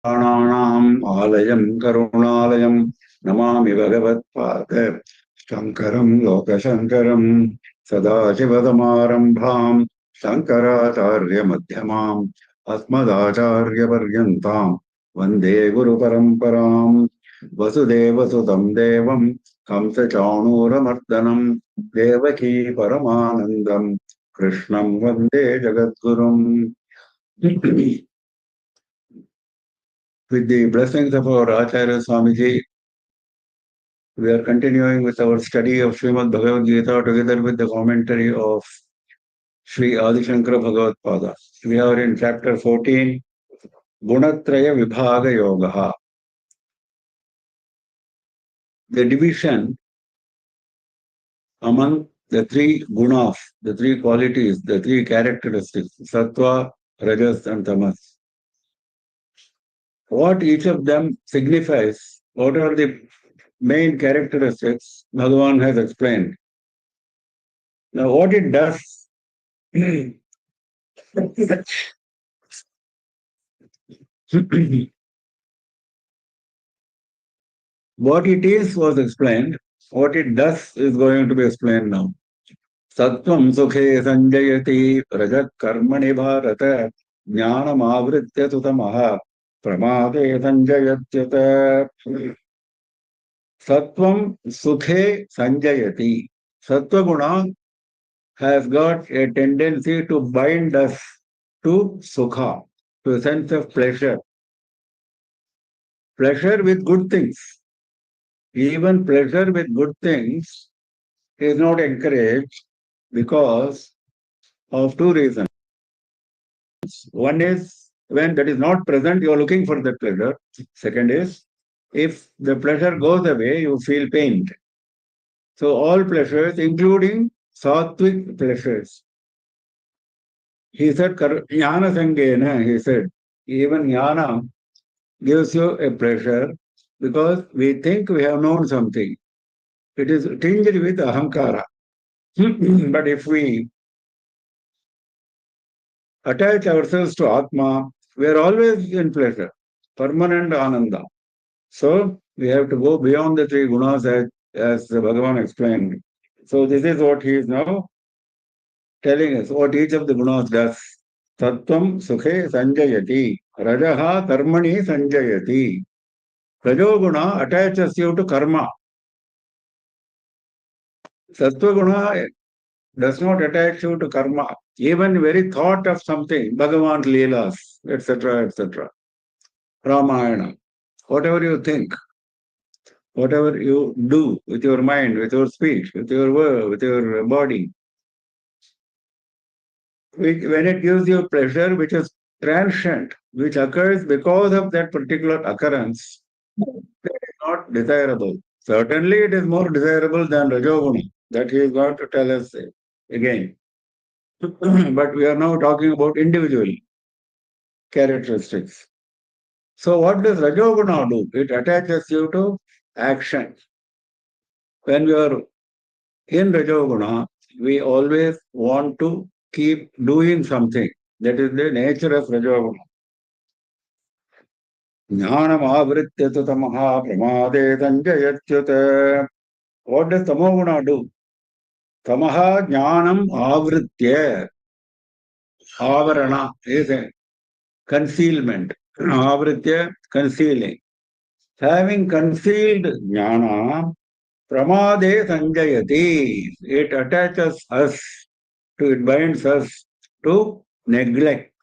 आलयं करुणालयं नमामि भगवत्पाद शङ्करं लोकशङ्करं सदाशिवसमारम्भां शङ्कराचार्यमध्यमाम् अस्मदाचार्यपर्यन्तां वन्दे गुरुपरम्परां वसुदेवसुतं देवं कंसचाणूरमर्दनं देवकी परमानन्दं कृष्णं वन्दे जगद्गुरुम्. With the blessings of our Acharya Swamiji, we are continuing with our study of Srimad Bhagavad Gita together with the commentary of Sri Adi Shankara Bhagavad Pada. We are in chapter 14, Gunatraya Vibhaga Yoga. The division among the three gunas, the three qualities, the three characteristics, Sattva, Rajas and Tamas. What each of them signifies, what are the main characteristics, Bhagavan has explained. Now, what it does, what it is was explained, what it does is going to be explained now. Sattvam sukhe sanjayati rajat karmani bharata jnanam avritya tutamaha pramade sanjayatyata. Sattvam sukhe sanjayati. Sattva guna has got a tendency to bind us to sukha, to a sense of pleasure. Pleasure with good things. Even pleasure with good things is not encouraged because of two reasons. One is when that is not present, you are looking for that pleasure. Second is, if the pleasure goes away, you feel pained. So all pleasures, including sattvic pleasures. He said, Jnana Sangena, he said, even Jnana gives you a pleasure because we think we have known something. It is tinged with ahankara. But if we attach ourselves to Atma, we are always in pleasure, permanent ananda. So we have to go beyond the three gunas as Bhagavan explained. So this is what he is now telling us, what each of the gunas does. Sattvam sukhe sanjayati, rajaha karmani sanjayati. Rajoguna attaches you to karma. Sattva guna does not attach you to karma. Even very thought of something, Bhagavan Leelas, etc., etc. Ramayana, whatever you think, whatever you do with your mind, with your speech, with your word, with your body, when it gives you pleasure, which is transient, which occurs because of that particular occurrence, that is not desirable. Certainly, it is more desirable than Rajoguna. That he is going to tell us again. But we are now talking about individual characteristics. So what does Rajoguna do? It attaches you to action. When we are in Rajoguna, we always want to keep doing something. That is the nature of Rajoguna. Jnanam avritya tu tamaha pramade sanjayatyata. What does Tamoguna do? Tamaha jnanam avritya. Avarana is a concealment. Avritya, concealing. Having concealed jnana, pramade sanjayati. It attaches us to, it binds us to neglect.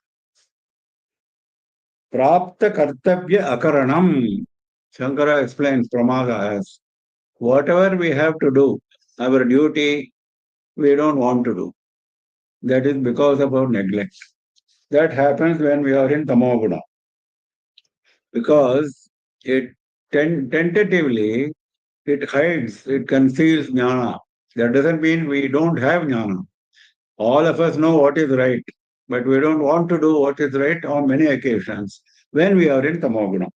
Prapta kartabhya akaranam. Shankara explains pramada as whatever we have to do, our duty, we don't want to do. That is because of our neglect. That happens when we are in tamoguna. Because it tentatively, it hides, it conceals jnana. That doesn't mean we don't have jnana. All of us know what is right, but we don't want to do what is right on many occasions when we are in tamoguna.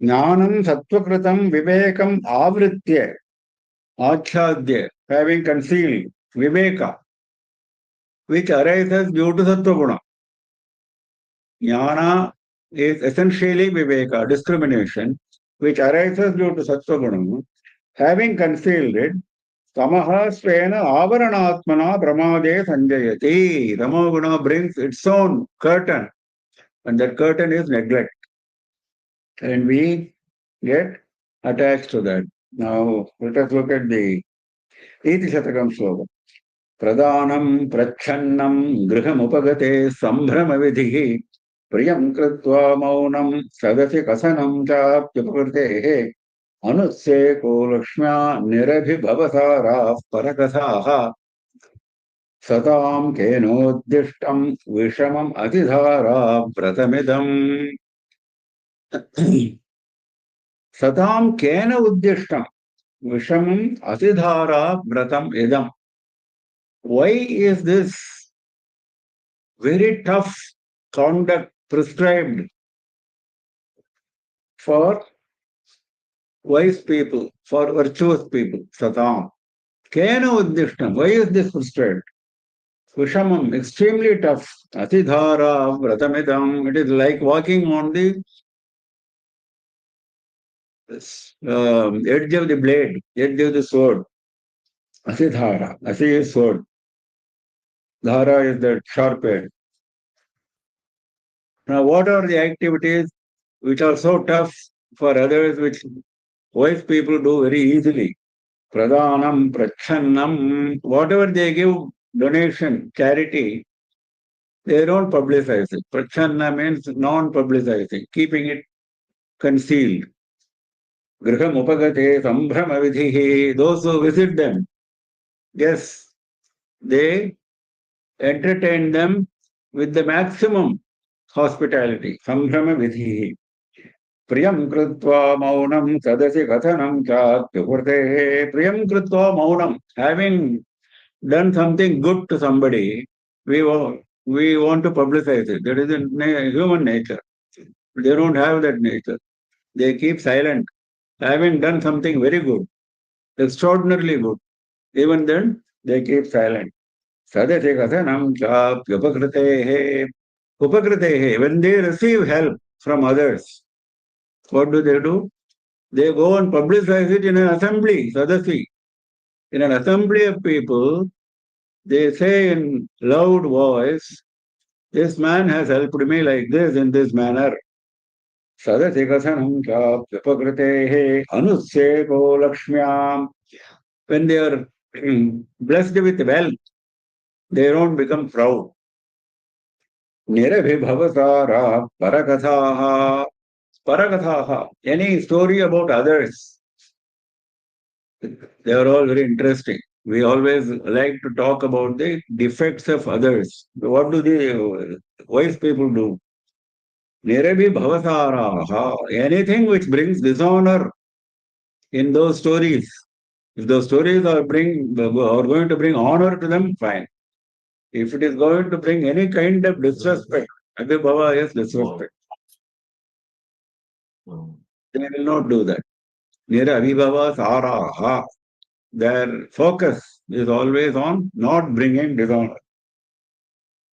Jnanam sattvakritam vivekam avritya, achadya, having concealed, viveka. which arises due to Sattva Guna. Jnana is essentially Viveka, discrimination, which arises due to Sattva Guna. Having concealed it, Tamaha Svena Avaranatmana Pramade Sanjayati. Tamoguna brings its own curtain, and that curtain is neglect. And we get attached to that. Now, let us look at the Iti Shatakam slogan. Pradhanam prachannam grihamupagate sambhramavidhi priyam kritva maunam sadasi kasanam chapyapakritehe अनुस्सेको लक्ष्म्या निरभिभवसाराः परकथाः सतां केनोद्दिष्टं विषमम् अतिधारा व्रतमिदम् सतां केन उद्दिष्टं विषमम् अतिधारा व्रतम् इदम्. Why is this very tough conduct prescribed for wise people, for virtuous people? Satam. Kena uddishtam. Why is this prescribed? Vishamam, extremely tough. Atidhara, vratamidam. It is like walking on the edge of the blade, edge of the sword. Atidhara. Asi is sword. Dhara is the sharp edge. Now, what are the activities which are so tough for others, which wise people do very easily? Pradhanam, prachannam, whatever they give, donation, charity, they don't publicize it. Prachanna means non-publicizing, keeping it concealed. Griham upagate sambhrama vidhihi, those who visit them, yes, they entertain them with the maximum hospitality. Sambhrama vidhihi. Priyam kritva maunam sadasi kathanam chatyukurtehe. Priyam kritva maunam. Having done something good to somebody, we want to publicize it. That is in human nature. They don't have that nature. They keep silent. Having done something very good, extraordinarily good, even then they keep silent. Sadati kathanam chapyupakritehe. Upakritehe. When they receive help from others, what do? They go and publicize it in an assembly, sadasi. In an assembly of people, they say in loud voice, this man has helped me like this in this manner. Sadati kathanam chapyapakritehe anusseko lakshmyam. When they are blessed with wealth, they don't become proud. Nirabhibhavasara parakathaha. Parakathaha. Any story about others, they are all very interesting. We always like to talk about the defects of others. What do the wise people do? Nirabhibhavasaraha. Anything which brings dishonor in those stories. If those stories are going to bring honor to them, fine. If it is going to bring any kind of disrespect, Abhibhava is disrespect. They will not do that. Nira Abhibhava Saraha. Their focus is always on not bringing dishonor.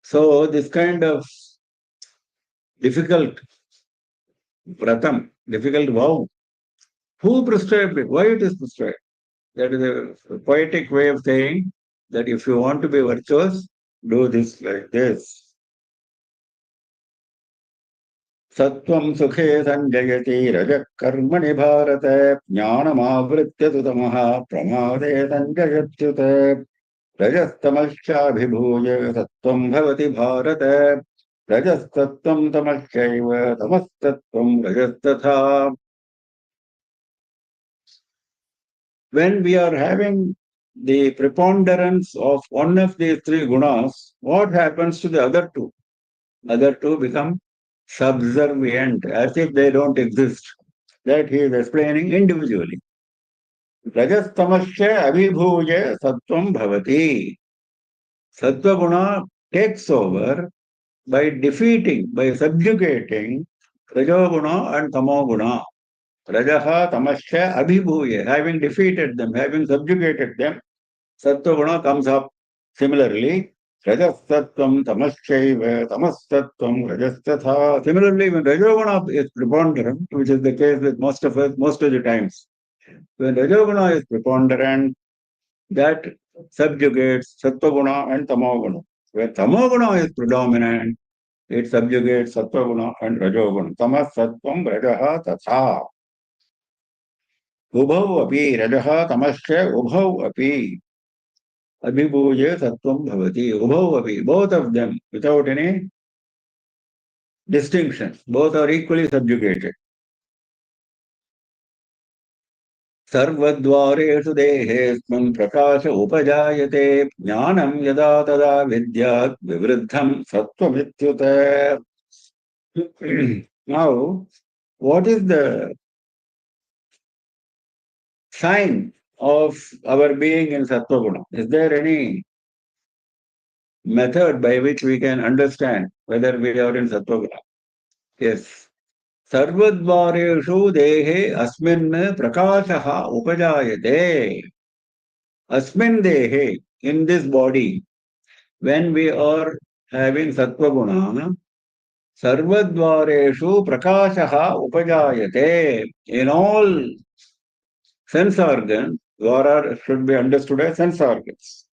So this kind of difficult pratam, difficult vow, who prescribed it? Why it is prescribed? That is a poetic way of saying that if you want to be virtuous, do this like this. Sattvam sukhe sanjayati rajak karmani bharata jnanamavritya tutamaha pramade sanjayatyute rajastamashyabhibhuya sattvam bhavati bharata rajastatvam tamasyaiva tamastatvam rajastatha. When we are having the preponderance of one of these three gunas, what happens to the other two? Other two become subservient, as if they don't exist. That he is explaining individually. Rajastamasya abhibhuja sattvam bhavati. Sattva guna takes over by defeating, by subjugating Rajoguna and Tamoguna. Rajaha Tamasya abhibhuya. Having defeated them, having subjugated them, Sattva guna comes up. Similarly, Rajasattvam tamaschaiva tamasattvam rajastatha. Similarly, when Rajoguna is preponderant, which is the case with most of us, most of the times, when Rajoguna is preponderant, that subjugates Sattva-guna and Tamoguna. When Tamoguna is predominant, it subjugates Sattva-guna and Rajoguna. Tamas Sattvam Rajaha Tatha. Ubhau api Rajaha Tamasya Ubhau api Abhibhuje Sattvam Bhavati. Ubhau api. Both of them, without any distinction, both are equally subjugated. सर्वद्वारेषु देहेऽस्मिन् प्रकाश उपजायते ज्ञानं यदा तदा विद्यात् विवृद्धं सत्त्वमित्युत. Now, what is the sign of our being in Sattva Guna? Is there any method by which we can understand whether we are in Sattva Guna? Yes. सर्वद्वारेषु देहे अस्मिन् प्रकाशः उपजायते. Asmin dehe, in this body, when we are having sattva guna, sarvadvareshu prakashaha upajayate. In all sense organs, dvara should be understood as sense organs.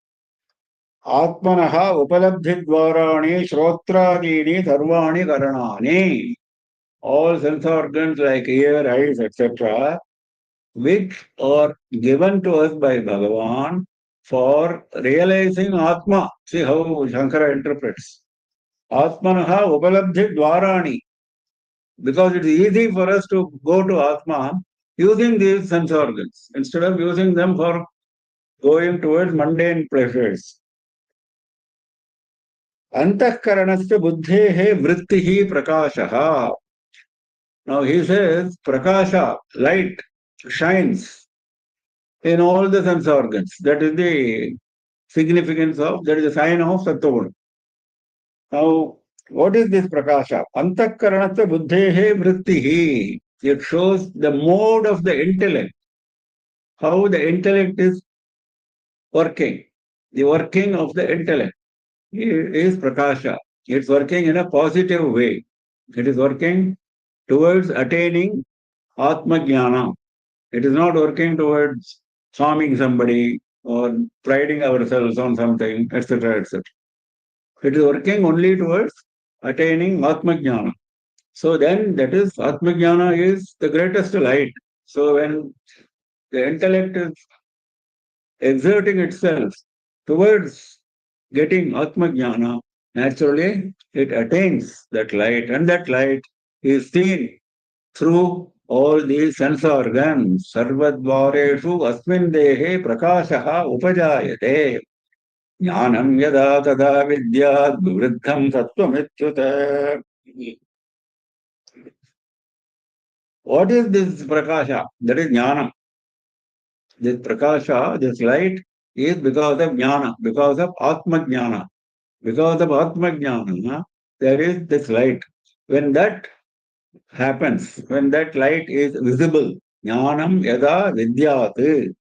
Atmanaha upalabdhi dvarani shrotradini sarvani karanani. All sense organs like ear, eyes, etc., which are given to us by Bhagavan for realizing Atma. See how Shankara interprets. Atmanaha upalabdhi dvarani. Because it is easy for us to go to Atma using these sense organs instead of using them for going towards mundane pleasures. Antahkaranasya buddhehe vrittihi prakashaha. Now he says prakasha, light, shines in all the sense organs. That is the significance of, that is a sign of Sattva. Now, what is this prakasha? Antakaranatva buddhehe vrittihi. It shows the mode of the intellect, how the intellect is working. The working of the intellect is prakasha. It's working in a positive way. It is working towards attaining Atma Jnana. It is not working towards harming somebody or priding ourselves on something, etc., etc. It is working only towards attaining Atma Jnana. So then that is Atma Jnana is the greatest light. So when the intellect is exerting itself towards getting Atma Jnana, naturally it attains that light, and that light is seen through all these sense organs. Sarvadvareshu asmin dehe prakashaha upajayate. Jnanam yada tada vidyat vivriddham sattvamithyuta. What is this prakasha? That is jnana. This prakasha, this light, is because of jnana, because of atma jnana. Because of atma jnana, there is this light. When that happens, when that light is visible, jnanam yada vidyat,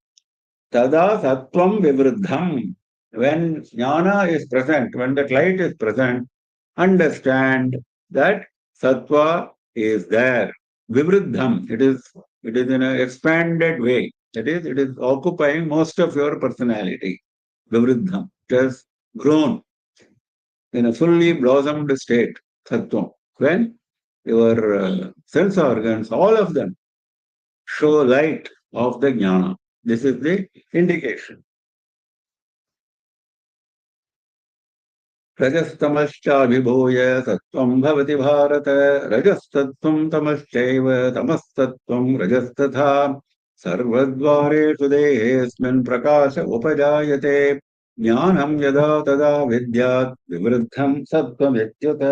tada sattvam vivruddham. When jnana is present, when that light is present, understand that sattva is there. Vivruddham, it is in an expanded way. That is, it is occupying most of your personality. Vivruddham, it has grown in a fully blossomed state, sattva. When your sense organs, all of them, show light of the jnana. This is the indication. रजस्तमश्चाभिभूय सत्त्वं भवति भारत रजस्तत्त्वं तमश्चैव तमस्तत्त्वं रजस्तथा सर्वद्वारेषु देहेऽस्मिन् प्रकाश उपजायते ज्ञानं यदा तदा विद्यात् विवृद्धं सत्त्वमित्युत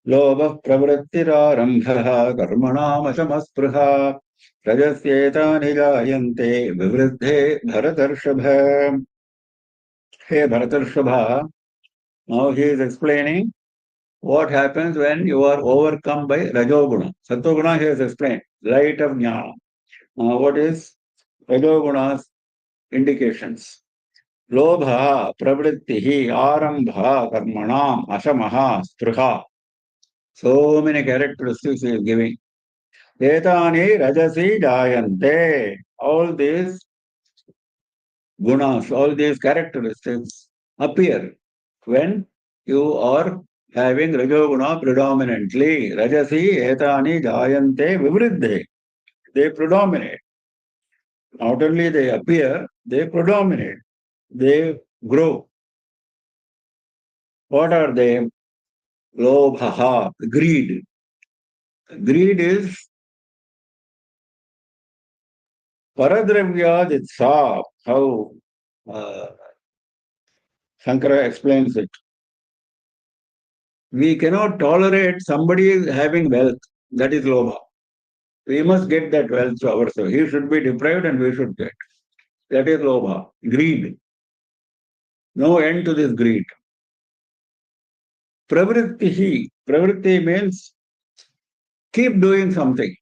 लोभः प्रवृत्तिरारम्भः कर्मणामशमस्पृहा रजस्येतानि जायन्ते विवृद्धे भरतर्षभ. Hey Bharatarshabha, now he is explaining what happens when you are overcome by Rajoguna. Sattoguna he has explained, light of Jnana. Now what is Rajoguna's indications? Lobha, pravrittihi, arambha, karmanam, ashamaha, spruha. So many characteristics he is giving. Etani rajasi jayante. All these gunas, all these characteristics appear when you are having rajoguna predominantly. Rajasi etani jayante vivriddhe. They predominate. Not only they appear, they predominate. They grow. What are they? Lobha, greed. Greed is paradravyaditsa. How uh, Shankara explains it. We cannot tolerate somebody having wealth. That is lobha. We must get that wealth to ourselves. He should be deprived and we should get. That is lobha. Greed. No end to this greed. Pravrittihi. Pravritti means keep doing something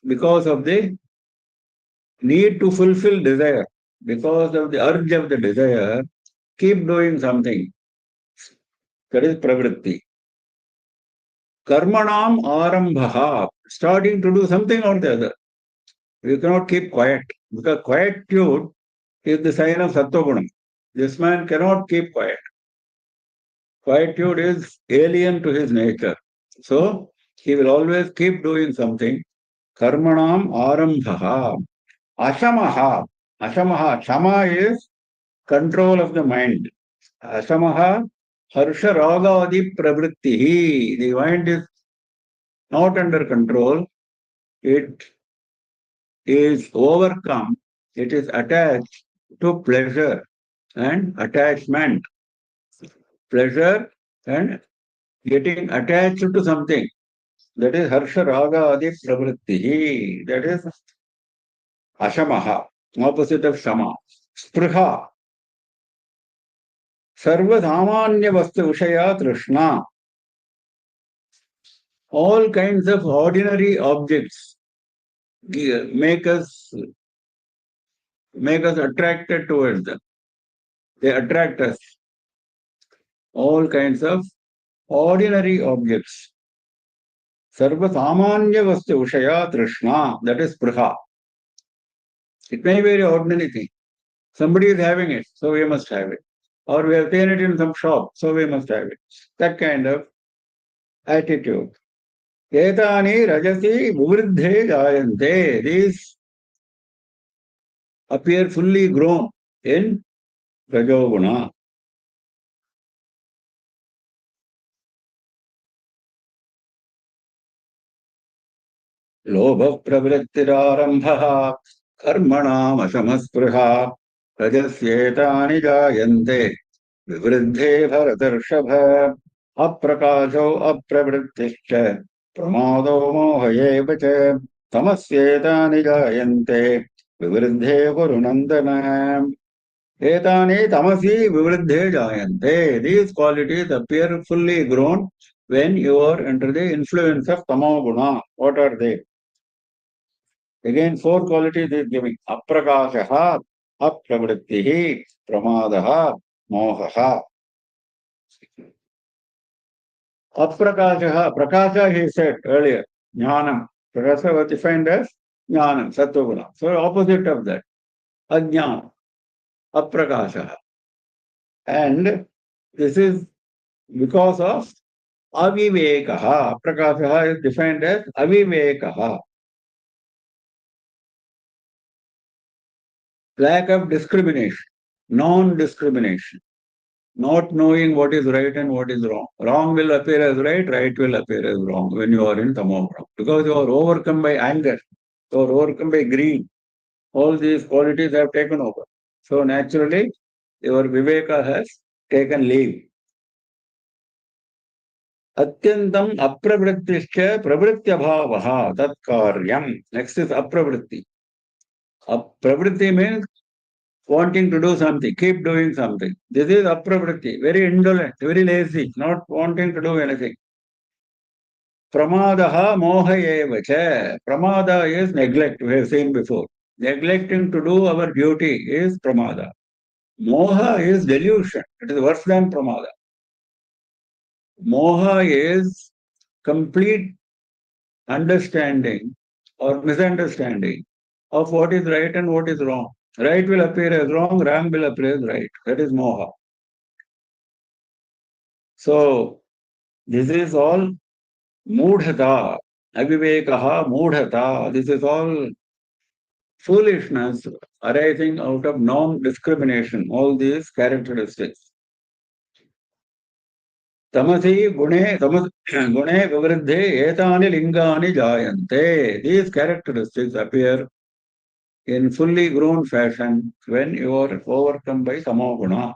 because of the need to fulfill desire. Because of the urge of the desire, keep doing something. That is pravritti. Karmanam arambha. Starting to do something or the other. You cannot keep quiet. Because quietude is the sign of sattva. This man cannot keep quiet. Quietude is alien to his nature. So he will always keep doing something. Karmanam arambha. Ashamaha. Ashamaha. Shama is control of the mind. Ashamaha harsha ragadi pravrittihi. The mind is not under control. It is overcome. It is attached to pleasure and attachment. Pleasure and getting attached to something. That is harsha raga adi pravritti. That is ashamaha, opposite of shama. Spruha, sarva samanya vastu vishaya trishna. All kinds of ordinary objects make us attracted towards them. They attract us. All kinds of ordinary objects. Sarva samanya vastu vishaya trishna. That is spruha. It may be very ordinary thing. Somebody is having it, so we must have it. Or we have seen it in some shop, so we must have it. That kind of attitude. Etani rajasi vivriddhe jayante. These appear fully grown in rajoguna. Lobha pravrittirarambha karmanam asamaspruha rajasyetani jayante vivriddhe bharatarshava aprakasho apravrittischa pramado mohayev cha tamasyetani jayante vivriddhe gurunandana. Etani tamasi vivriddhe jayante. These qualities appear fully grown when you are under the influence of tamoguna. What are they? Again, four qualities is giving. Aprakashaha, apravrittihi, pramadaha, mohaha. Aprakashaha, prakasha he said earlier, jnanam. Prakasha was defined as jnanam, sattva. So opposite of that, ajnana, aprakashaha. And this is because of avivekaha. Aprakashaha is defined as avivekaha. Lack of discrimination, non-discrimination, not knowing what is right and what is wrong. Wrong will appear as right, right will appear as wrong when you are in tamoguna. Because you are overcome by anger, you are overcome by greed. All these qualities have taken over. So naturally, your viveka has taken leave. Atyantam apravrittischa pravrityabhavaha tat karyam. Next is apravritti. Pravritti means wanting to do something, keep doing something. This is apravritti, very indolent, very lazy, not wanting to do anything. Pramadaha moha eva cha. Pramada is neglect, we have seen before. Neglecting to do our duty is pramada. Moha is delusion. It is worse than pramada. Moha is complete understanding or misunderstanding of what is right and what is wrong. Right will appear as wrong will appear as right. That is moha. So, this is all mudhata, avivekaha, mudhata. This is all foolishness arising out of non-discrimination, all these characteristics. Tamasi gune vivriddhe etani lingani jayante. These characteristics appear in fully grown fashion when you are overcome by tamoguna.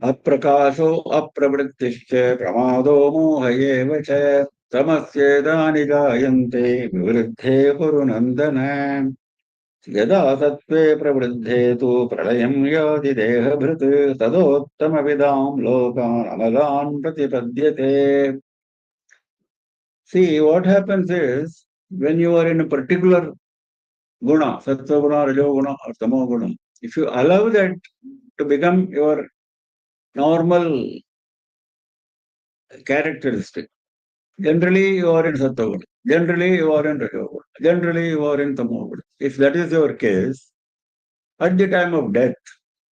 अप्रकाशो अप्रवृत्तिश्च प्रमादो मोह एव च तमस्येतानि जायन्ते विवृद्धे कुरुनन्दन यदा सत्त्वे प्रवृद्धे तु प्रलयं याति देहभृत् तदोत्तमविदां लोकान् अमलान् प्रतिपद्यते. See, what happens is when you are in a particular guna, sattva guna, rajo guna or tamo guna, if you allow that to become your normal characteristic, generally you are in sattva, generally you are in rajo, generally you are in tamo. If that is your case, at the time of death,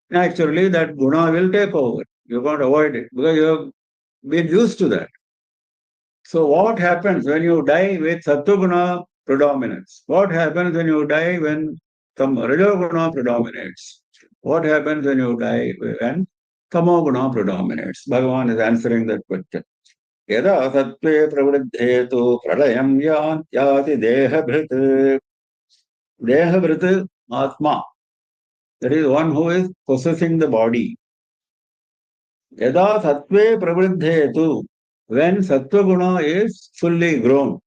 naturally that guna will take over. You can't avoid it because you have been used to that. So what happens when you die with sattva predominance? What happens when you die when rajoguna predominates? What happens when you die when tamoguna predominates? Bhagavan is answering that question. Yada sattve pravriddhe tu pralayam yati dehabhrit. Dehabhrit atma. That is one who is possessing the body. Yada sattve pravriddhe tu. When sattva guna is fully grown,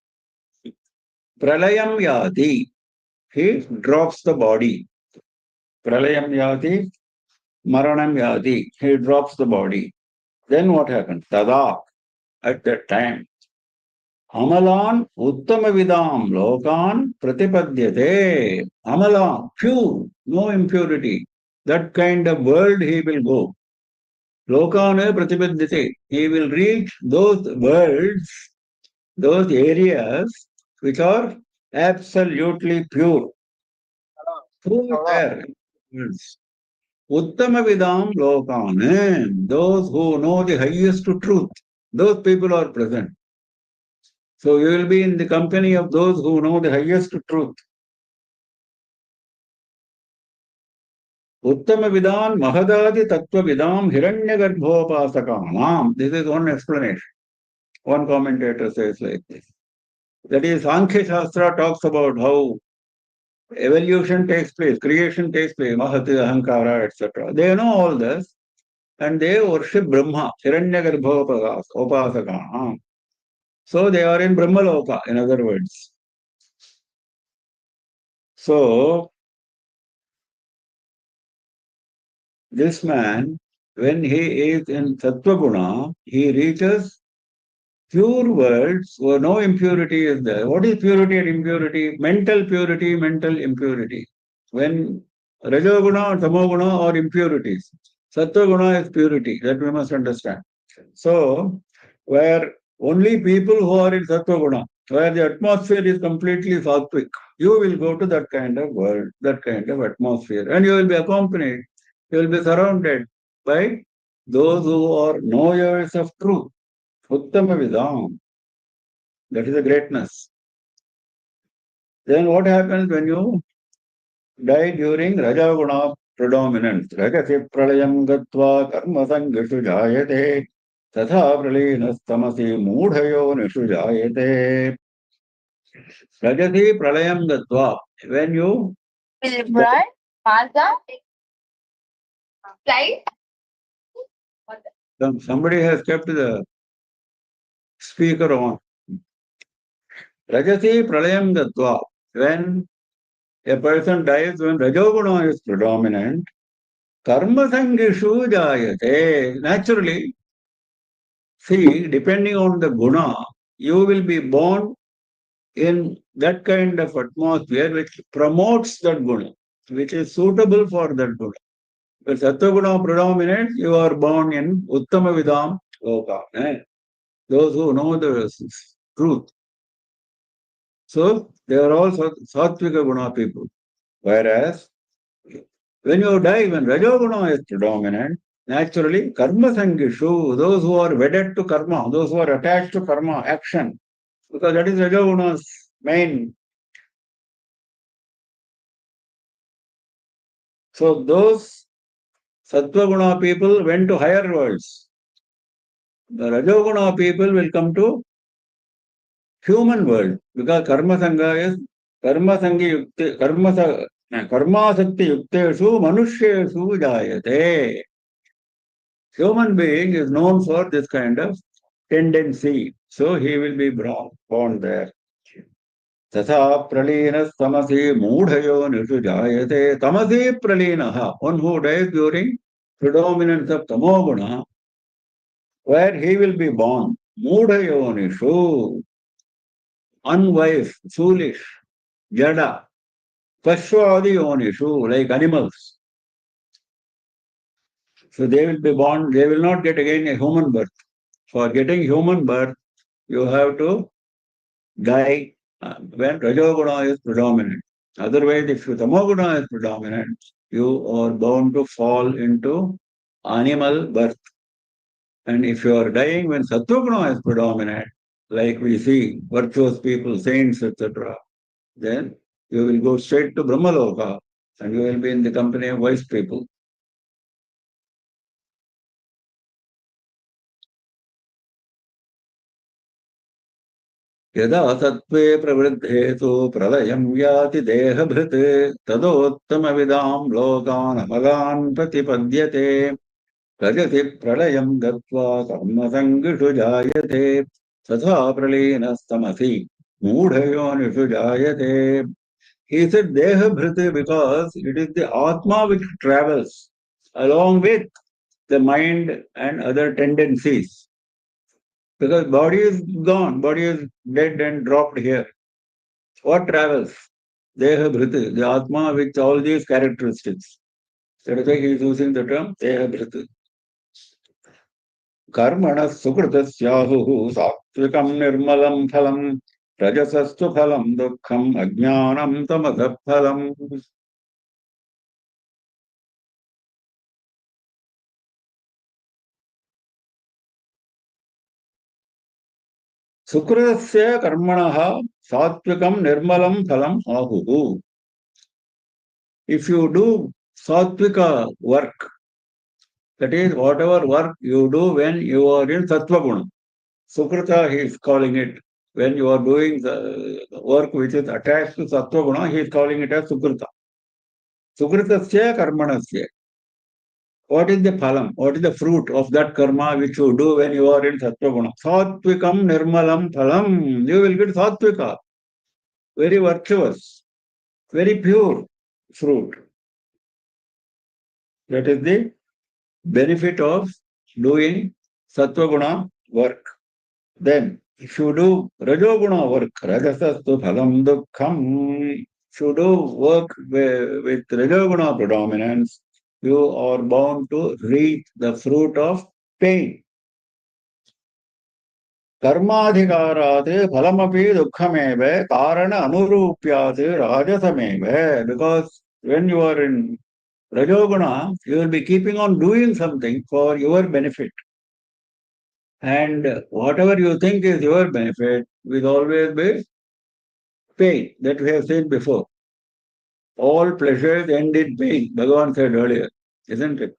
pralayam yati, he drops the body. Pralayam yati, maranam yati, he drops the body. Then what happens? Tada, at that time, amalan uttamavidam lokan pratipadyate. Amalan, pure, no impurity. That kind of world he will go. Lokane pratipadyate. He will reach those worlds, those areas which are absolutely pure. Who there? Uttamavidam lokane, those who know the highest truth, those people are present. So you will be in the company of those who know the highest truth. Uttamavidam mahadadi tattvavidam hiranyagarbhopasakanam. This is one explanation. One commentator says like this. That is, Sankhya Shastra talks about how evolution takes place, creation takes place, mahati, ahankara, etc. They know all this and they worship Brahma, hiranyagarbhopasaka. So they are in Brahmaloka, in other words. So this man, when he is in Sattva-guna, he reaches pure worlds where no impurity is there. What is purity and impurity? Mental purity, mental impurity. When Rajoguna or Tamoguna are impurities, Sattva-guna is purity. That we must understand. So, where only people who are in Sattva-guna, where the atmosphere is completely sattvic, you will go to that kind of world, that kind of atmosphere, and you will be accompanied, you will be surrounded by those who are knowers of truth. Uttama Vidam. That is a greatness. Then what happens when you die during Rajaguna predominance? Rajasi pralayam gatva karma sangashu jayate tatha pralinastamasi mudhayo nishu jayate. Rajasi pralayam gatva. When you... Right? Mazda? Flight? Somebody has kept the speaker on. Rajasi pralayam gatva. When a person dies, when Rajoguna is predominant, karma sangishu jayate. Naturally, see, depending on the guna, you will be born in that kind of atmosphere which promotes that guna. which is suitable for that guna. When Sattva guna predominates, you are born in Uttama Vidam Loka. Those who know the truth. So they are all Sattvika guna people. Whereas when you die, when Rajoguna is predominant, naturally, karma sangishu, those who are wedded to karma, those who are attached to karma, action, because that is Rajoguna's main. So those Sattva guna people went to higher worlds. The Rajoguna people will come to human world because karma sangha is karma sangi yukte karma sakti yukteshu manushyesu jayate. Human being is known for this kind of tendency, so he will be born there. Tatha pralina tamasi moodhayo nishu jayate. Tamasi pralina, one who dies during predominance of tamoguna, where he will be born. Moodhayo nishu, unwise, foolish, jada, pashwadi yonishu, like animals. So they will be born, they will not get again a human birth. For getting human birth, you have to die when Rajoguna is predominant. Otherwise, if Tamoguna is predominant, you are bound to fall into animal birth. And if you are dying when Sattva is predominant, like we see virtuous people, saints, etc., then you will go straight to Brahmaloka and you will be in the company of wise people. यदा सत्त्वे प्रवृद्धे तु प्रलयं याति देहभृत् तदोत्तमविदां लोकान् अमलान् प्रतिपद्यते रजसि प्रलयं गत्वा कर्मसङ्गिषु जायते तथा प्रलीनस्तमसि मूढयोनिषु जायते. He said Dehabhriti because it is the Atma which travels along with the mind and other tendencies. Because body is gone, body is dead and dropped here. What travels? Dehabhriti, the Atma with all these characteristics. That is why he is using the term Dehabhriti. Karmana sukritasyahu sattvikam nirmalam phalam rajasastu phalam dukkham ajnanam tamasah phalam. Sukritasya karmanaha sattvikam nirmalam phalam ahuhu. If you do sattvika work, that is whatever work you do when you are in sattva guna. Sukrita, he is calling it. When you are doing the work which is attached to sattva guna, he is calling it as sukrita. Sukritasya karmanasya. What is the phalam? What is the fruit of that karma which you do when you are in sattva guna? Sattvikam nirmalam phalam. You will get sattvika. Very virtuous, very pure fruit. That is the benefit of doing sattva guna work. Then, if you do rajoguna work, rajasastu phalam dukkham, if you do work with rajoguna predominance, you are bound to reap the fruit of pain. Karmadhikarat phalamapi dukkhameva karana anurupyat rajasameva. Because when you are in rajoguna, you will be keeping on doing something for your benefit. And whatever you think is your benefit will always be pain, that we have seen before. All pleasures end in pain, Bhagavan said earlier, isn't it?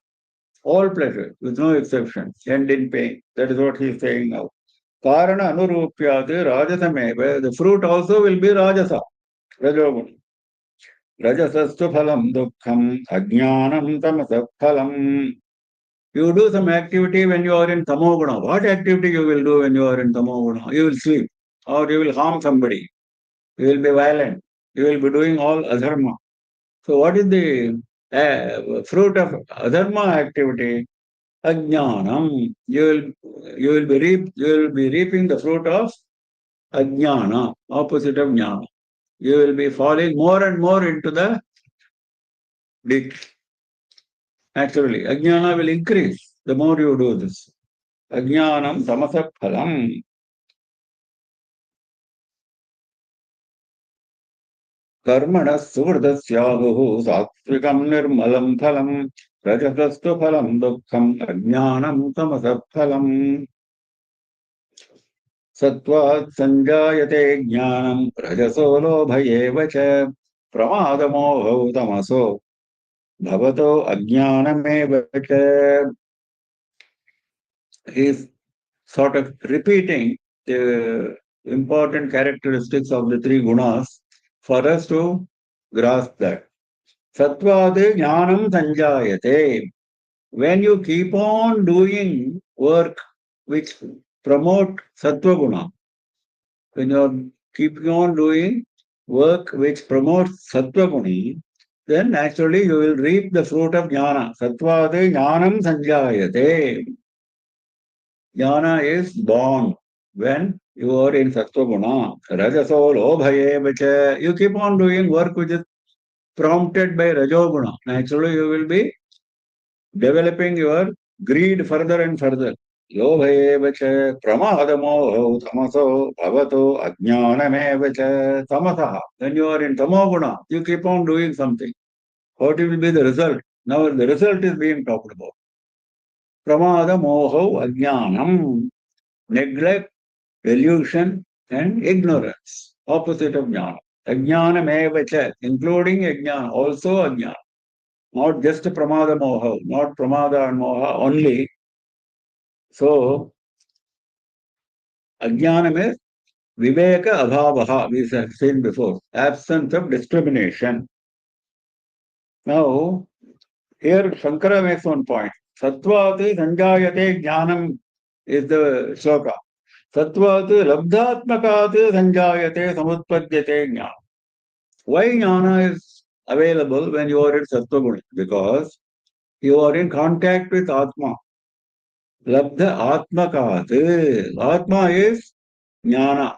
All pleasures, with no exception, end in pain. That is what he is saying now. Karana anurupyate rajasameva. The fruit also will be rajasa, rajoguna. Rajasastu phalam dukkham ajnanam tamasah phalam. You do some activity when you are in tamoguna. What activity you will do when you are in tamoguna? You will sleep or you will harm somebody. You will be violent. You will be doing all adharma. So what is the fruit of adharma activity? Ajnanam. You will be reaping the fruit of ajnana, opposite of jnana. You will be falling more and more into the Naturally, ajnana will increase the more you do this. Ajnanam tamasa phalam. Karmana suvrdasyahu satvikam nirmalam phalam. Rajatastu phalam dukkham ajnanam tamasa phalam. Sattvat sanjayate jnanam rajaso lobha eva cha pramadamoho tamaso bhavato ajnanameva cha. He is sort of repeating the important characteristics of the three gunas for us to grasp that. Sattvad jnanam sanjayate. When you keep on doing work which promote sattva guna, when you are keeping on doing work which promotes sattva guna, then naturally you will reap the fruit of jnana. Sattvad jnanam sanjayate. Jnana is born when you are in sattva guna. Rajaso lobhaye vacha. You keep on doing work which is prompted by rajoguna. Naturally, you will be developing your greed further and further. Lobhaye cha pramadamo tamaso bhavato ajnaname cha tamasaha. When you are in tamoguna, you keep on doing something. What will be the result? Now the result is being talked about. Pramadamoho ajnanam. Neglect, delusion, and ignorance. Opposite of jnana. Ajnanam cha, including ajnana, also ajnana. Not just pramada moha, not pramada and moha only. So, ajnanam is viveka abhavaha, we have seen before, absence of discrimination. Now, here Shankara makes one point. Sattvati sanjayate jnanam is the sloka. Sattvati labdhatmakati sanjayate samutpadyate jnana. Why jnana is available when you are in sattva guna? Because you are in contact with Atma. Labdha Atmakat. Atma is jnana.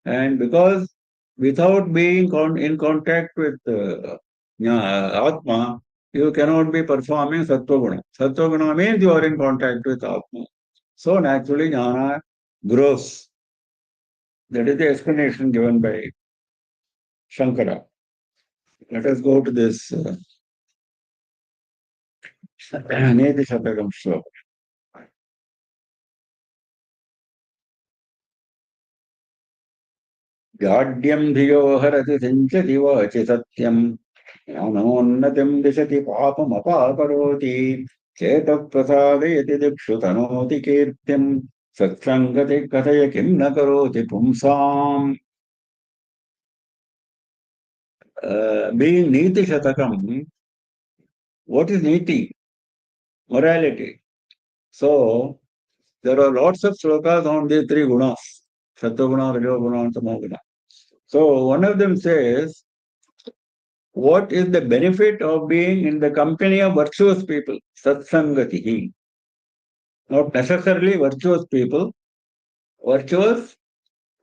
And because without being in contact with Atma, you cannot be performing Sattva Guna. Sattva Guna means you are in contact with Atma. So naturally jnana grows. That is the explanation given by Shankara. Let us go to this Neti Shatakam sloka. Jadyam dhiyo harati sinchati vachi satyam ज्ञानोन्नतिं दिशति पापम् अपाकरोति चेतः प्रसादयति दिक्षु तनोति कीर्तिं सत्सङ्गति कथय किं न करोति पुंसाम्. Being Niti Shatakam, what is Niti? Morality. So, there are lots of slokas on these three gunas, Sattva-guna, Rajo-guna, and Tamo-guna. So, one of them says, what is the benefit of being in the company of virtuous people? Satsangatihi. Not necessarily virtuous people, virtuous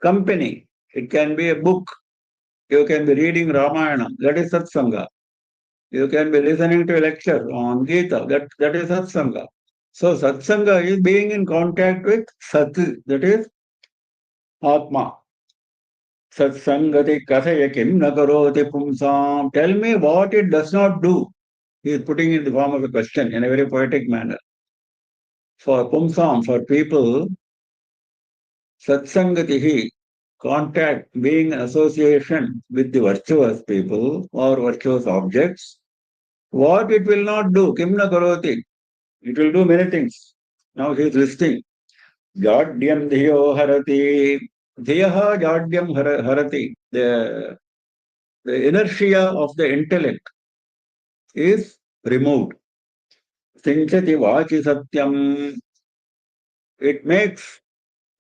company. It can be a book. You can be reading Ramayana. That is Satsanga. You can be listening to a lecture on Gita. That is Satsanga. So Satsanga is being in contact with Sat. That is Atma. Satsangati kathaya kim nakaroti pumsam. Tell me what it does not do. He is putting it in the form of a question in a very poetic manner. For pumsam, for people, Satsangatihi, contact, being in association with the virtuous people or virtuous objects, what it will not do, kimna karoti, it will do many things. Now he is listing. Jadyam dhiyo harati, dhiyaha jadyam harati, the inertia of the intellect is removed. Sinchati vachi satyam, it makes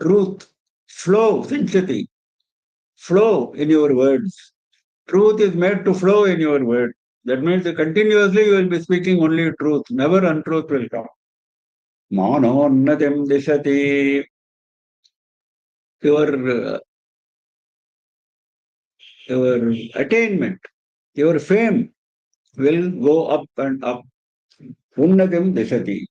truth flow, sinchati, flow in your words. Truth is made to flow in your word. That means that continuously you will be speaking only truth. Never untruth will come. Manonnatim dishati. Your, your attainment, your fame will go up and up. Unnatim dishati.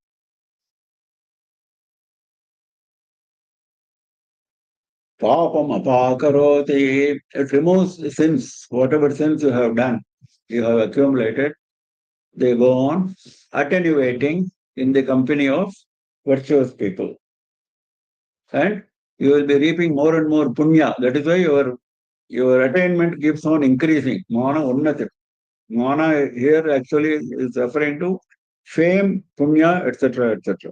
Papam apakaroti. It removes sins, whatever sins you have done, you have accumulated, they go on attenuating in the company of virtuous people. And you will be reaping more and more punya. That is why your attainment keeps on increasing. Mana unnati. Mana here actually is referring to fame, punya, etc., etc.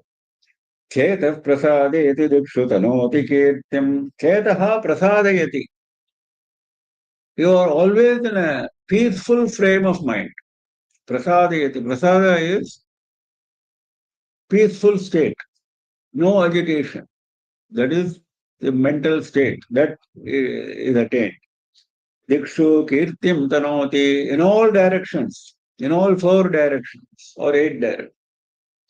Chetah prasadayati dikshutanoti kirtim. Chetah prasadayati. You are always in a peaceful frame of mind. Prasadayati. Prasada is peaceful state, no agitation. That is the mental state that is attained. Dikshu kirtim tanoti in all directions, in all 4 directions or 8 directions.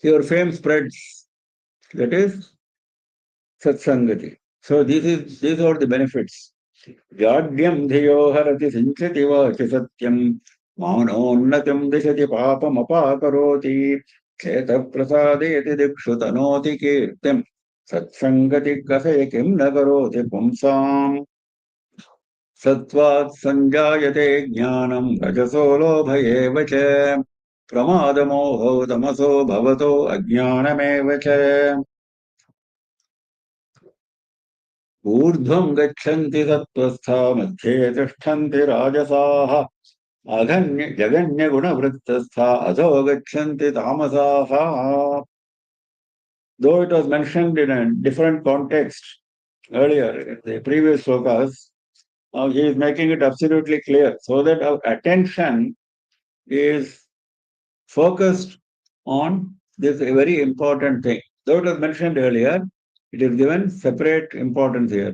Your fame spreads. That is satsangati. So these are the benefits. Jadyam dhiyo harati sinchati vachi satyam manonnatam dishati papam apakaroti cheta prasadeti dikshu tanoti kirtim satsangati kasaya kim nakaroti pumsam सत्त्वात् सञ्जायते ज्ञानं रजसो लोभ एव च प्रमादमोहो तमसो भवतो अज्ञानमेव च ऊर्ध्वं गच्छन्ति सत्त्वस्था मध्ये तिष्ठन्ति राजसाः जगन्यगुणवृत्तस्था अधो गच्छन्ति तामसाः. Though it was mentioned in a different context earlier in the previous slokas, now he is making it absolutely clear so that our attention is focused on this very important thing. Though it was mentioned earlier, it is given separate importance here.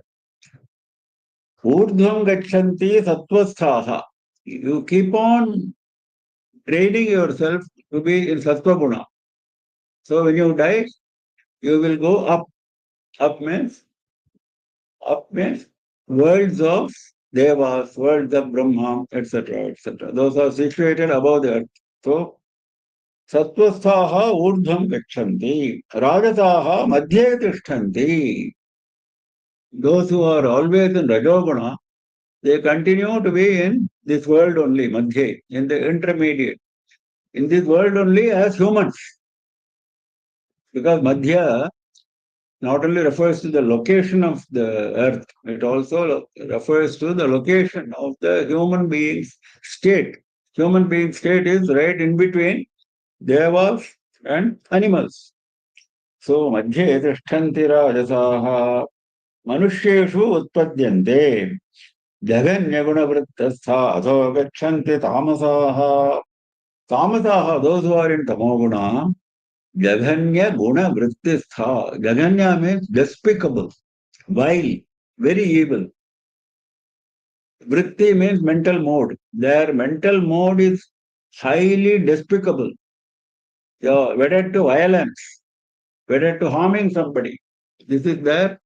Urdhvam gachanti sattvasthaha. You keep on training yourself to be in sattva guna. So when you die, you will go up. Up means worlds of devas, worlds of Brahma, etc., etc. Those are situated above the earth. So सत्वस्थाः ऊर्ध्वं गच्छन्ति राजसाः मध्ये तिष्ठन्ति. Those who are always in rajoguna, they continue to be in this world only, madhye, in the intermediate, in this world only as humans. Because madhya not only refers to the location of the earth, it also refers to the location of the human being's state. Human being state is right in between devas and animals. So मध्ये तिष्ठन्ति राजसाः मनुष्येषु उत्पद्यन्ते जगन्यगुणवृत्तस्था अधो गच्छन्ति तामसाः. Tamasaha, those who are in tamoguna, jaganya guna vrittistha. Jaganya means despicable, vile, very evil. Vritti means mental mode. Their mental mode is highly despicable. Wedded to violence, wedded to harming somebody. This is their,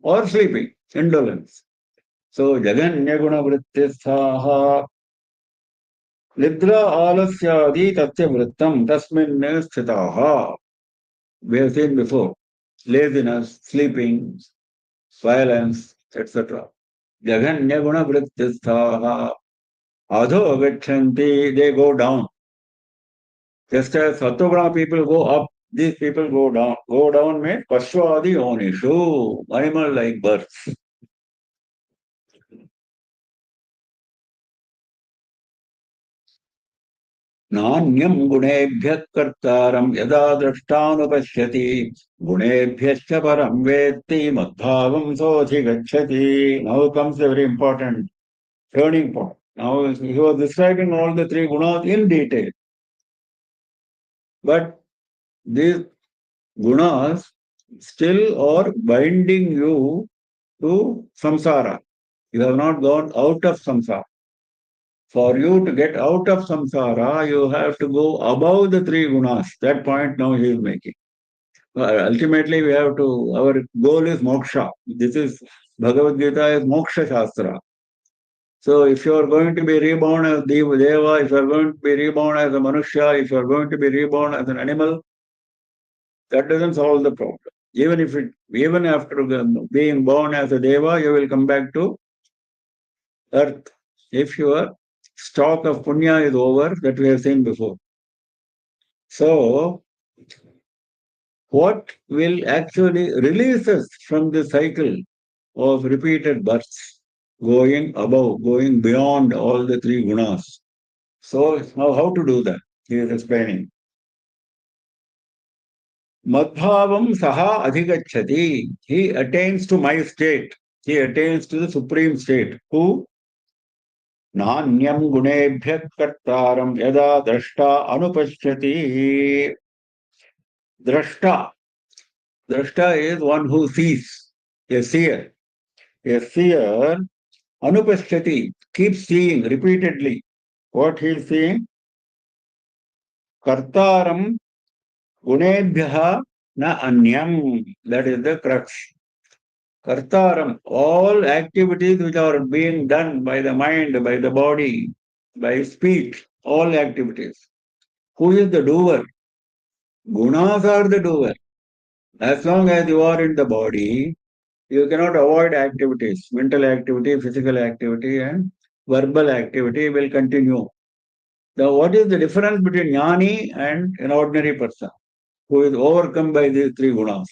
or sleeping, indolence. So, jaganya guna vrittistha. Nidra alasyadi tatya vrittam tasmin sthitaha. We have seen before. Laziness, sleeping, violence, etc. Jaganya guna vrittisthaha. Adho gachanti, they go down. Just as Sattva people go up, these people go down. Go down means Pashwadi onishu, animal-like births. नान्यं गुणेभ्यः कर्तारं यदा दृष्टानुपश्यति गुणेभ्यश्च परं वेत्ति मद्भावं सोऽधिगच्छति. Now comes a very important turning point. Now he was describing all the 3 gunas in detail. But these gunas still are binding you to samsara. You have not gone out of samsara. For you to get out of samsara, you have to go above the 3 gunas. That point now he is making. Ultimately, we have to, our goal is moksha. This is, Bhagavad Gita is moksha shastra. So if you are going to be reborn as Deva, if you are going to be reborn as a Manushya, if you are going to be reborn as an animal, that doesn't solve the problem. Even after being born as a Deva, you will come back to earth if your stock of punya is over, that we have seen before. So, what will actually release us from the cycle of repeated births, going above, going beyond all the three gunas? So, now how to do that? He is explaining. Madbhavam saha adhigacchati. He attains to my state. He attains to the supreme state. Who? नान्यं गुणेभ्यः कर्तारं यदा द्रष्टा अनुपश्यति. Drashta. Drashta is one who sees. A seer. A seer, anupashyati, keeps seeing repeatedly. What he is seeing? Kartaram gunebhyaha na anyam. That is the crux. Kartaram, all activities which are being done by the mind, by the body, by speech, all activities. Who is the doer? Gunas are the doer. As long as you are in the body, you cannot avoid activities. Mental activity, physical activity, and verbal activity will continue. Now, what is the difference between jnani and an ordinary person who is overcome by these three gunas?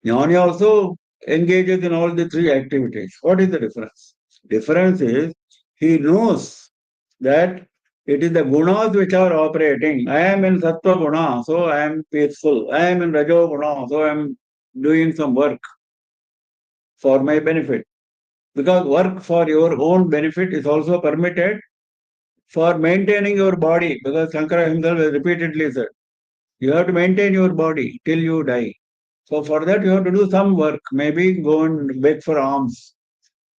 Jnani also engages in all the three activities. What is the difference? Difference is he knows that it is the gunas which are operating. I am in sattva guna, so I am peaceful. I am in rajo guna, so I am doing some work for my benefit. Because work for your own benefit is also permitted for maintaining your body. Because Shankara himself has repeatedly said, you have to maintain your body till you die. So for that you have to do some work, maybe go and beg for alms.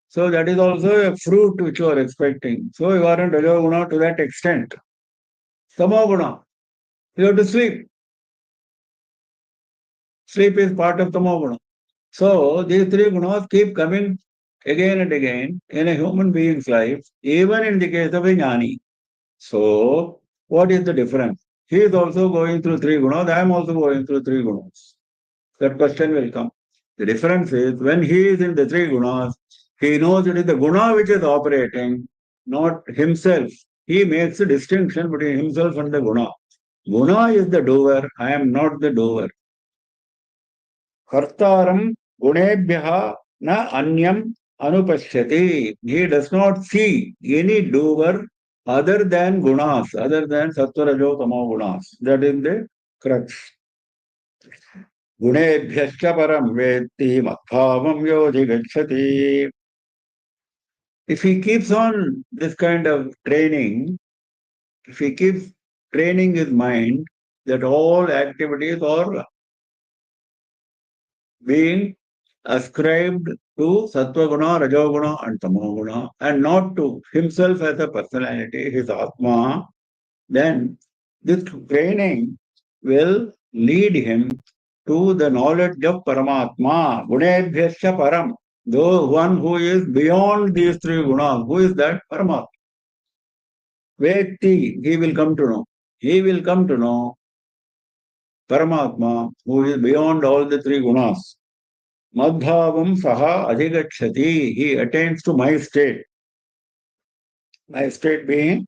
So that is also a fruit which you are expecting. So you are in Rajoguna to that extent. Tamoguna, you have to sleep. Sleep is part of Tamoguna. So these three gunas keep coming again and again in a human being's life, even in the case of a jnani. So what is the difference? He is also going through three gunas, I am also going through three gunas. That question will come. The difference is when he is in the three gunas, he knows it is the guna which is operating, not himself. He makes a distinction between himself and the guna. Guna is the doer, I am not the doer. Kartaram gunebhyaha na anyam anupashyati. He does not see any doer other than gunas, other than sattva rajo tamo gunas. That is the crux. गुणेभ्यश्च परं वेत्ति मद्भावं योऽधिगच्छति. If he keeps on this kind of training, if he keeps training his mind that all activities are being ascribed to Sattva-guna, Rajoguna and Tamoguna and not to himself as a personality, his Atma, then this training will lead him to the knowledge of Paramatma, Gunebhyascha Param, the one who is beyond these three gunas. Who is that? Paramatma. Vetti, he will come to know. He will come to know Paramatma, who is beyond all the three gunas. Madbhavam saha adhigacchati, he attains to my state. My state being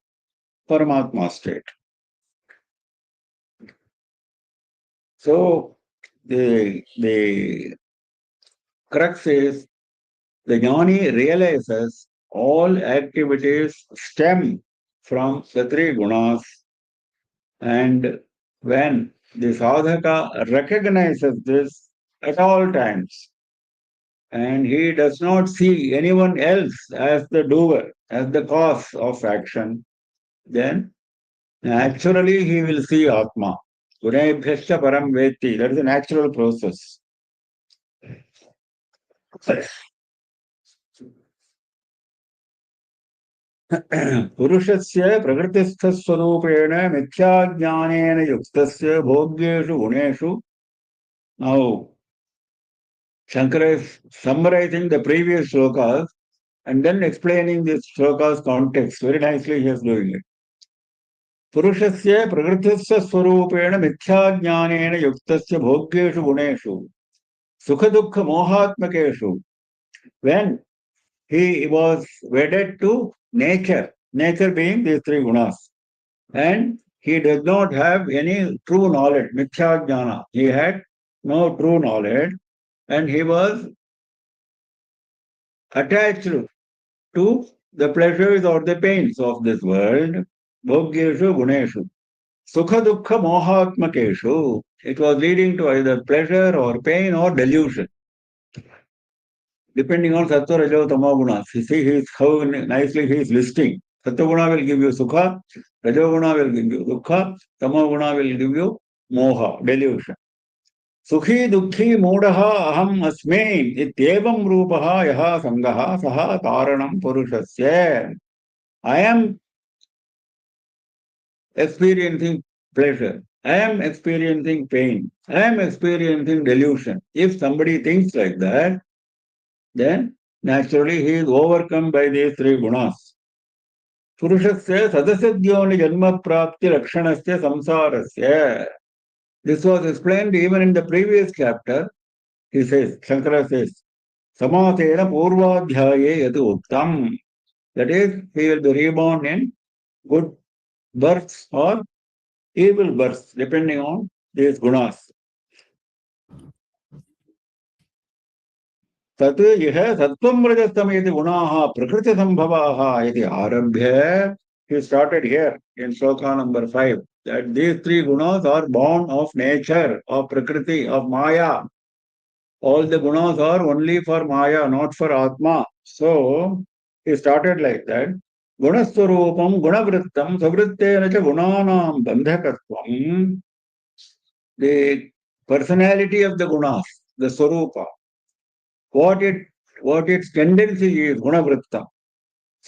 Paramatma state. So, the crux is the jnani realizes all activities stem from the three gunas, and when the sadhaka recognizes this at all times, and he does not see anyone else as the doer, as the cause of action, then naturally he will see Atma. Gunebhyascha param vetti. That is a natural process. पुरुषस्य प्रकृतिस्थस्वरूपेण मिथ्याज्ञानेन युक्तस्य भोग्येषु गुणेषु. Now, Shankara is summarizing the previous shlokas and then explaining this shloka's context. Very nicely he is doing it. Purushasya prakrithasya swarupena mithyaඥānena yuktasya bhogyeshu guneshu sukha dukkha mohatmakeshu. When he was wedded to nature, nature being these three gunas, and he does not have any true knowledge, mithyaඥāna. He had no true knowledge, and he was attached to the pleasures or the pains of this world, bhogyeshu guneshu. Sukha dukkha mohatmakeshu. It was leading to either pleasure or pain or delusion, depending on sattva, rajo, tamo gunas. You see how nicely he is listing. Sattva guna will give you sukha, rajo guna will give you dukkha, tamo guna will give you moha, delusion. Sukhi dukhi moodaha aham asmi ityevam rupaha yaha sangaha saha karanam purushasya. I am experiencing pleasure. I am experiencing pain. I am experiencing delusion. If somebody thinks like that, then naturally he is overcome by these three gunas. Purushasya sadasadyoni janma prapti lakshanasya samsarasya. This was explained even in the previous chapter. He says, Shankara says, samatena purvadhyaye yatu uttam. That is, he will be reborn in good births or evil births, depending on these gunas. Tat yah sattvam rajastam iti gunaha prakriti sambhavaha iti arabhya. He started here in sloka number 5, that these three gunas are born of nature, of prakriti, of maya. All the gunas are only for maya, not for atma. So, he started like that. Gunaswarupam gunavrittam savrittena cha gunanam bandhakatvam. The personality of the gunas, the swarupa, what its tendency is, gunavrittam.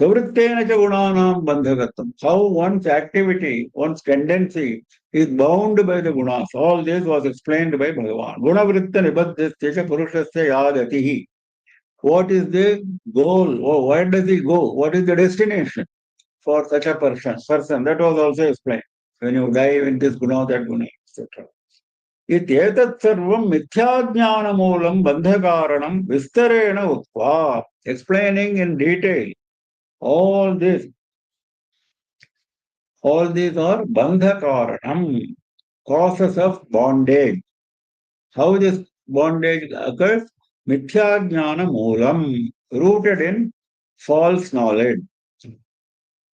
Savrittena cha gunanam bandhakatvam. How one's activity, one's tendency is bound by the gunas. All this was explained by Bhagavan. Gunavritta nibaddhasya purushasya yadatihi. What is the goal? Or where does he go? What is the destination for such a person? That was also explained. When you dive in this guna, that guna, etc. Ityetat sarvam mithyaඥāna moolam bandhakaranam vistarena utva. Explaining in detail all these are bandhakaranam, causes of bondage. How this bondage occurs? Mithyaඥāna moolam, rooted in false knowledge.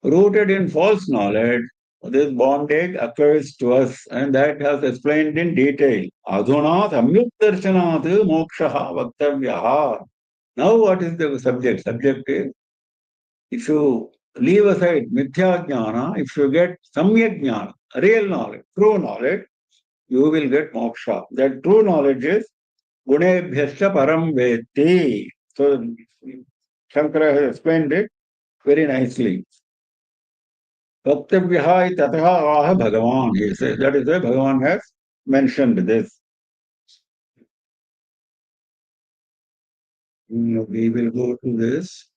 Rooted in false knowledge, this bondage occurs to us, and that has explained in detail. Adhuna samyuk darshanat mokshaha vaktavyaha. Now what is the subject? Subject is, if you leave aside mithya jnana, if you get samyak jnana, real knowledge, true knowledge, you will get moksha. That true knowledge is gunebhyascha param veti. So Shankara has explained it very nicely. Vaktavyaha tataha aha Bhagavan, he says. That is why Bhagavan has mentioned this. We will go to this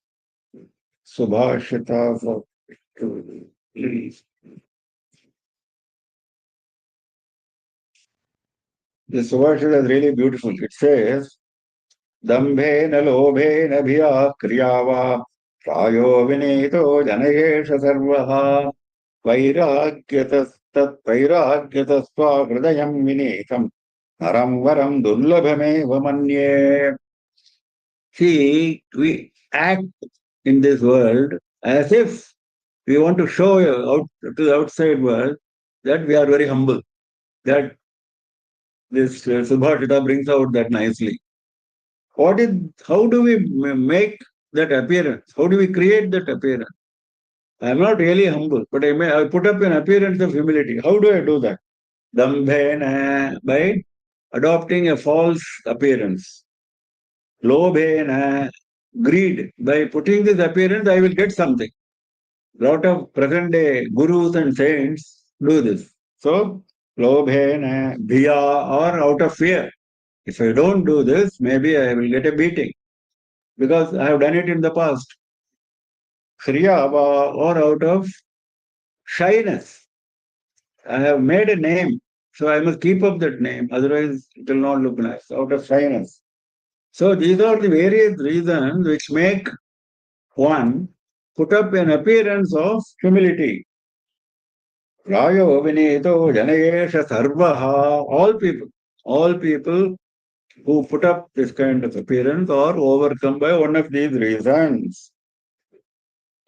Subhashita for please. This Subhashita is really beautiful. It says, Dambhena lobhena bhiya kriyava prayo vinito janayesha sarvaha vairagyatastat vairagyatasva hridayam vinitam naram varam durlabhameva manye. See, we act in this world as if we want to show out to the outside world that we are very humble. That this Subhashita brings out that nicely. How do we make that appearance? How do we create that appearance? I am not really humble, but I put up an appearance of humility. How do I do that? Dambhena, by adopting a false appearance. Lobhena, greed. By putting this appearance, I will get something. Lot of present day gurus and saints do this. So, lobhena, bhiya, or out of fear. If I don't do this, maybe I will get a beating. Because I have done it in the past. Shriyava, or out of shyness. I have made a name, so I must keep up that name, otherwise it will not look nice, out of shyness. So these are the various reasons which make one put up an appearance of humility. Rayo Vineto Janayesha Sarvaha, all people who put up this kind of appearance are overcome by one of these reasons.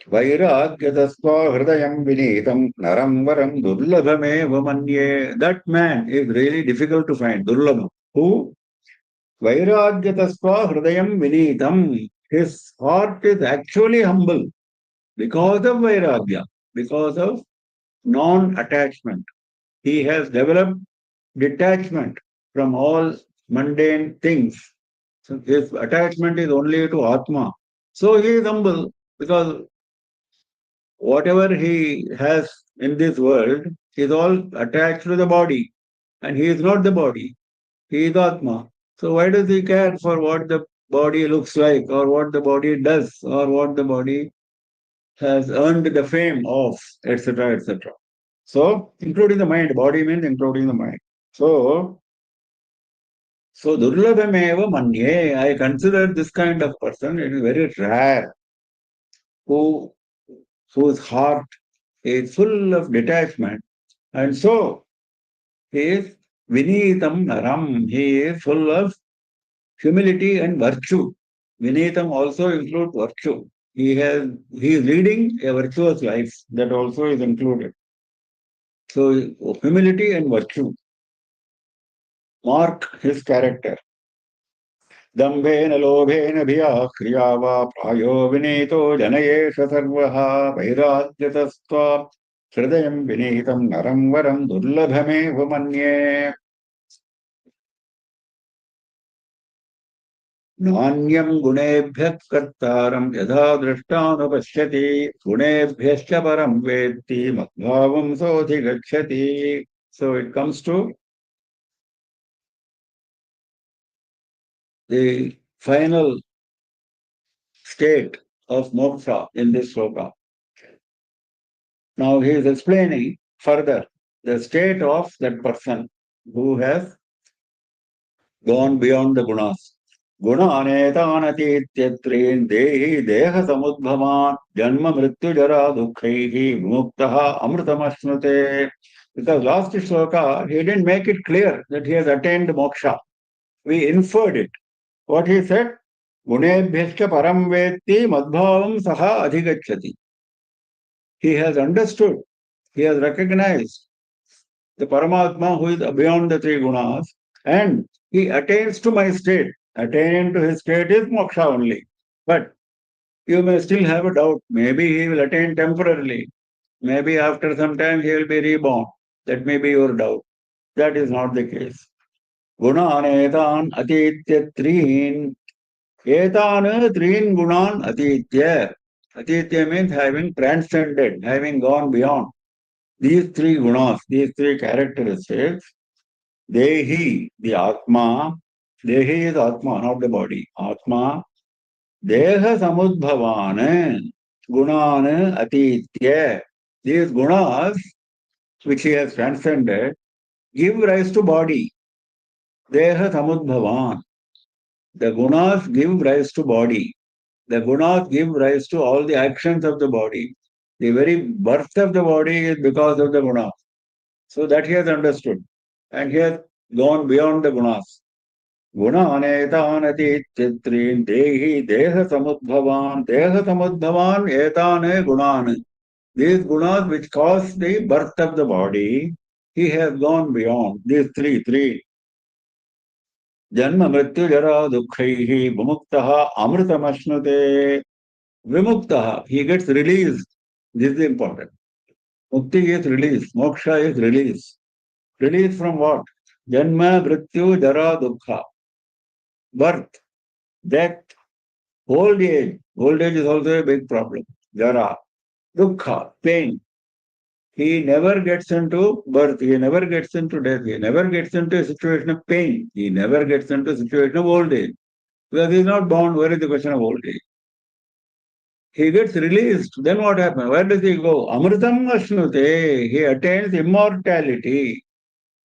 Vairagyatasva hridayam vinetam naram varam durlabhamev manye. That man is really difficult to find. Durlabham. Who? Vairagyatasva hridayam vinetam. His heart is actually humble because of vairagya, because of non-attachment. He has developed detachment from all mundane things. So his attachment is only to Atma. So he is humble because whatever he has in this world is all attached to the body. And he is not the body. He is Atma. So why does he care for what the body looks like or what the body does or what the body has earned the fame of, etc., etc.? So, including the mind, body means including the mind. So Durlabhameva Manye, I consider this kind of person, it is very rare, who, whose heart is full of detachment. And so he is Vinitam Naram, he is full of humility and virtue. Vinitam also includes virtue. He is leading a virtuous life, that also is included. So humility and virtue mark his character. दम्भेन लोभेन भिया क्रिया वा प्रायो विनीतो जनयेष सर्वः वैराग्यतस्त्वा हृदयं विनीतं नरं वरं दुर्लभमेव मन्ये नान्यं गुणेभ्यः कर्तारं यथा दृष्टानुपश्यति गुणेभ्यश्च परं वेत्ति मद्भावं सोऽधिगच्छति. So it comes to the final state of moksha in this sloka. Now he is explaining further the state of that person who has gone beyond the gunas. गुणानेतानतीत्यत्रीन् देहि देहसमुद्भवान् जन्म मृत्युजरा दुःखैः विमुक्तः अमृतमश्नुते. Because last shloka, he didn't make it clear that he has attained moksha. We inferred it. What he said? Gunebhyascha param vetti madbhavam saha adhigacchati. He has understood, he has recognized the Paramatma who is beyond the three gunas, and he attains to my state. Attaining to his state is moksha only. But you may still have a doubt. Maybe he will attain temporarily. Maybe after some time he will be reborn. That may be your doubt. That is not the case. Gunan etan atitya treen. Etan treen gunan atitya. Atitya means having transcended, having gone beyond. These three gunas, these three characteristics, Dehi, the Atma, Dehi is Atma, not the body. Atma, Deha Samudbhavan, Gunan Atitya. These gunas, which he has transcended, give rise to body. Deha Samudbhavan. The gunas give rise to body. The gunas give rise to all the actions of the body. The very birth of the body is because of the gunas. So that he has understood. And he has gone beyond the gunas. गुणानेतान् अतीत्यत्रीन् देहि देहसमुद्भवान् देहसमुद्भवान् एतान् गुणान्. These gunas which cause the birth of the body, he has gone beyond these three. Janma mrityu jara dukkaihi vimuktaha amritamashnude. Vimuktaha, he gets released. This is important. Mukti is release. Moksha is release. Release from what? Janma mrityu jara dukkha. Birth, death, old age. Old age is also a big problem. Jara, dukkha, pain. He never gets into birth. He never gets into death. He never gets into a situation of pain. He never gets into a situation of old age. Because he is not born, where is the question of old age? he gets released. Then what happens? Where does he go? Amritam Ashnute. He attains immortality.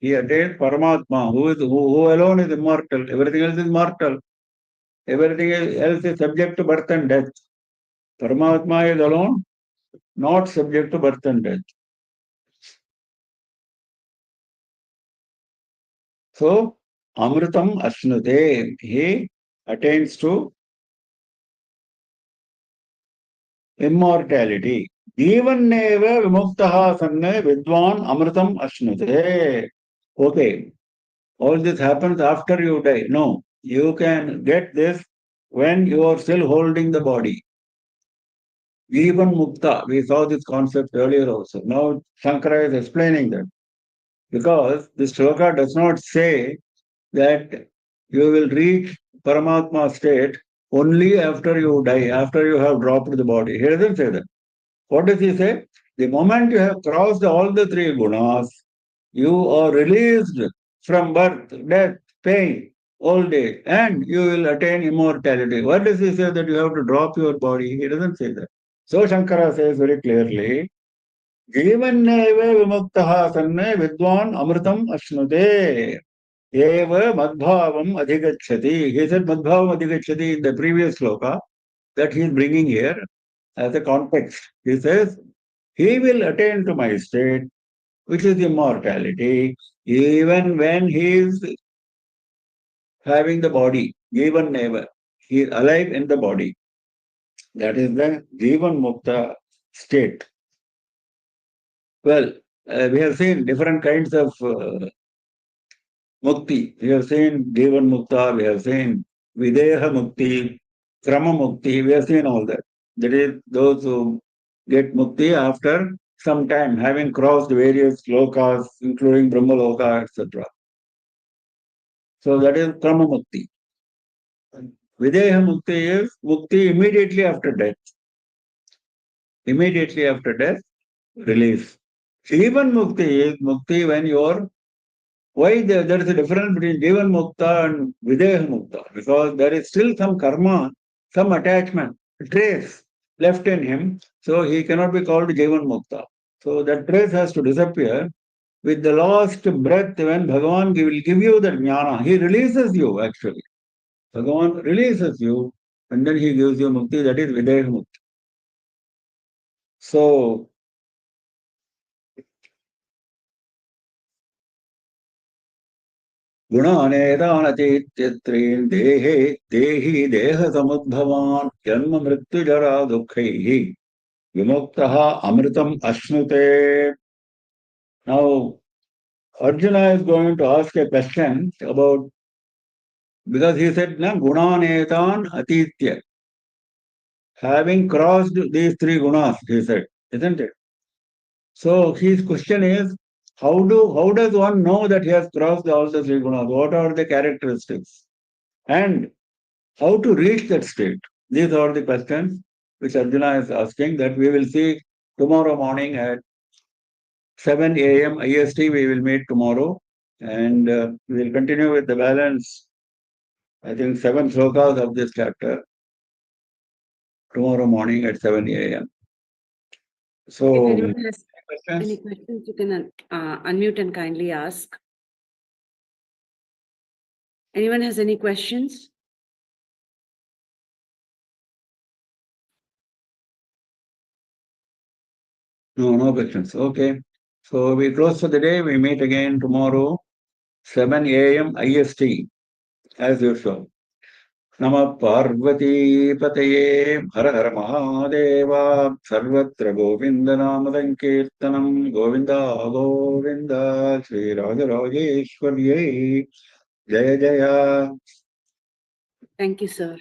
He attains Paramatma, who alone is immortal. Everything else is mortal. Everything else is subject to birth and death. Paramatma is alone, not subject to birth and death. So, Amritam Ashnute. He attains to immortality. Jivanneva vimuktaha sanne vidwan amritam ashnute. Okay, all this happens after you die. No, you can get this when you are still holding the body. Jivan mukta, we saw this concept earlier also. Now Shankara is explaining that. Because this shloka does not say that you will reach Paramatma state only after you die, after you have dropped the body. He doesn't say that. What does he say? The moment you have crossed all the three gunas, you are released from birth, death, pain, old age, and you will attain immortality. What does he say that you have to drop your body? He doesn't say that. So Shankara says very clearly, Jivanneva vimuktaha sanne vidwan amritam ashnute. Eva madbhavam adhigacchati. He said madbhavam adhigacchati in the previous sloka that he is bringing here as a context. He says, he will attain to my state, which is immortality, even when he is having the body, Jivan Neva. He is alive in the body. That is the Jivan Mukta state. Well, we have seen different kinds of mukti. We have seen Jivan Mukta, we have seen Videha Mukti, Krama Mukti, we have seen all that. That is, those who get mukti after some time, having crossed various lokas, including Brahmaloka, etc. So that is Krama Mukti. Videha Mukti is mukti immediately after death. Immediately after death, release. Jivan Mukti is mukti when you are. Why there is a difference between Jivan Mukta and Videha Mukta? Because there is still some karma, some attachment, trace left in him. So he cannot be called Jivan Mukta. So that trace has to disappear. With the last breath, when Bhagavan will give you the jnana, he releases you actually. Bhagavan releases you and then he gives you mukti, that is Videha Mukti. So, गुणानेतानतीत्यत्रीन् देहे देहि देहसमुद्भवान् जन्म मृत्युजरा दुःखैः विमुक्तः अमृतम् अश्नुते. Now, Arjuna is going to ask a question about, because he said, na gunanetan atitya. Having crossed these three gunas, he said, isn't it? So his question is, how does one know that he has crossed all the three gunas? What are the characteristics? And how to reach that state? These are the questions which Arjuna is asking, that we will see tomorrow morning at 7 AM IST. We will meet tomorrow and we will continue with the balance, I think 7 slokas of this chapter tomorrow morning at 7 AM. So, if anyone has any questions, you can unmute and kindly ask. Anyone has any questions? no questions. Okay. So we close for the day. We meet again tomorrow, 7 AM IST, as usual. Namah Parvati Pataye Hara Hara Mahadeva Sarvatra Govinda Namasankirtanam Govinda Govinda Sri Raja Rajeshwarye Jaya Jaya. Thank you, sir.